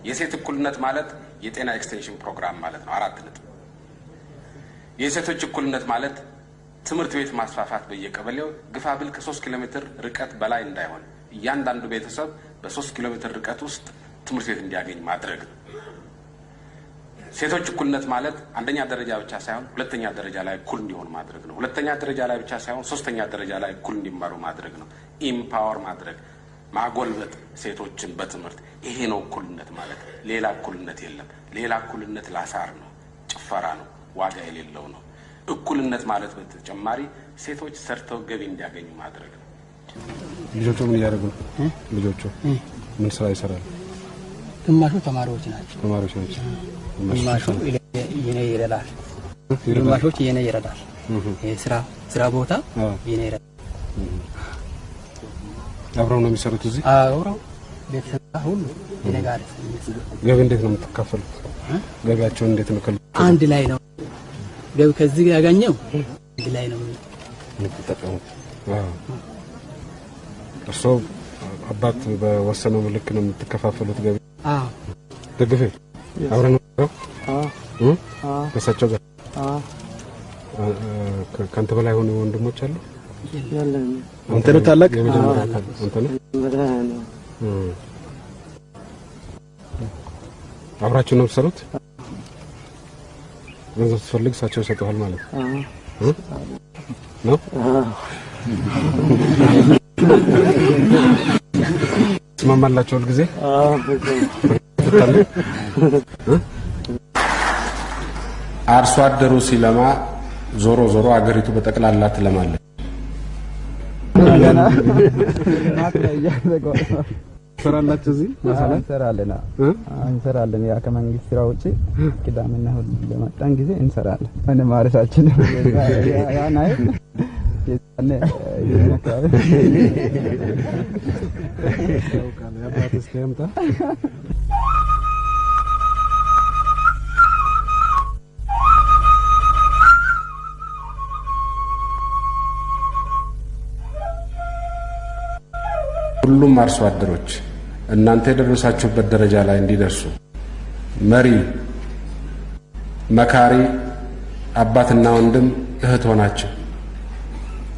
የሴት እኩልነት ማለት የጤና ኤክስቴንሽን ፕሮግራም ማለት ነው 4 ነጥብ። የሴቶች እኩልነት ማለት ትምህርት ቤት ማስፋፋት በየቀበሌው ግፋብል ከ3 ኪሎ ሜትር ርቀት በላይ እንዳይሆን እያንዳንዱ ቤተሰብ በ3 ኪሎ ሜትር ርቀት ውስጥ ትምህርት ቤት እንዲያገኝ ማድረግ ነው። ሴቶች እኩልነት ማለት አንደኛ ደረጃ ብቻ ሳይሆን ሁለተኛ ደረጃ ላይ እኩል እንዲሆን ማድረግ ነው። ሁለተኛ ደረጃ ላይ ብቻ ሳይሆን ሶስተኛ ደረጃ ላይ እኩል እንዲማሩ ማድረግ ነው። ኢምፓወር ማድረግ ማጎልበት ሴቶችን በትምህርት ይሄ ነው እኩልነት ማለት። ሌላ እኩልነት የለም። ሌላ እኩልነት ላሳር ነው፣ ጭፈራ ነው፣ ዋጋ የሌለው ነው። እኩልነት ማለት በተጨማሪ ሴቶች ሰርተው ገቢ እንዲያገኙ ማድረግ ነው። ልጆቹ ምን ያደርጉ ነው? ልጆቹ ምን ስራ ይሰራሉ? ግማሹ ተማሪዎች ናቸው። ግማሹ የኔ ይረዳል። ግማሾች የኔ ይረዳል። ስራ ቦታ የኔ ይረዳል። አብረው ነው የሚሰሩት እዚህ? አብረው ቤተሰብ ሁሉ የኔ ጋር ገቢ እንዴት ነው የምትካፈሉት? ገቢያቸውን እንዴት ነው? አንድ ላይ ነው ገቢ ከዚህ ያገኘው አንድ ላይ ነው የምትጠቀሙት? እርሶ አባት በወሰነው ልክ ነው የምትከፋፈሉት ገቢ? ደግፌ አብረን ነው? ከሳቸው ጋር? ከአንተ በላይ ሆነ ወንድሞች አሉ? አንተ ነው ታላቅ? አንተ ነው? አብራችሁ ነው የምትሰሩት? ገንዘብ ስትፈልግ እሳቸው ይሰጡሃል ማለት ነው? ስማማላችሁ ሁል ጊዜ? አርሶ አደሩ ሲለማ ዞሮ ዞሮ አገሪቱ በጠቅላላ ትለማለች። ሰራላችሁ እዚህ መሰለህ? እንሰራለን። ያ ከመንግስት ስራ ውጪ ቅዳሜና እሁድ በመጣን ጊዜ እንሰራለን። እኔ ማረሳችን ያ ናይ የኔ ያባትስ ከመጣ ሁሉም አርሶ አደሮች እናንተ የደረሳችሁበት ደረጃ ላይ እንዲደርሱ መሪ፣ መካሪ፣ አባትና ወንድም እህት ሆናችሁ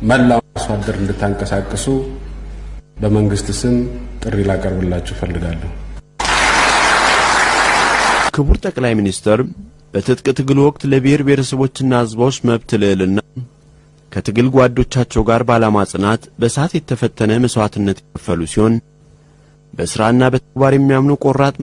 መላው አርሶ አደር እንድታንቀሳቅሱ በመንግስት ስም ጥሪ ላቀርብላችሁ ፈልጋለሁ። ክቡር ጠቅላይ ሚኒስትር በትጥቅ ትግል ወቅት ለብሔር ብሔረሰቦችና ህዝቦች መብት ልዕልና ከትግል ጓዶቻቸው ጋር ባላማ ጽናት በሳት የተፈተነ መስዋዕትነት የከፈሉ ሲሆን በስራና በተግባር የሚያምኑ ቆራጥ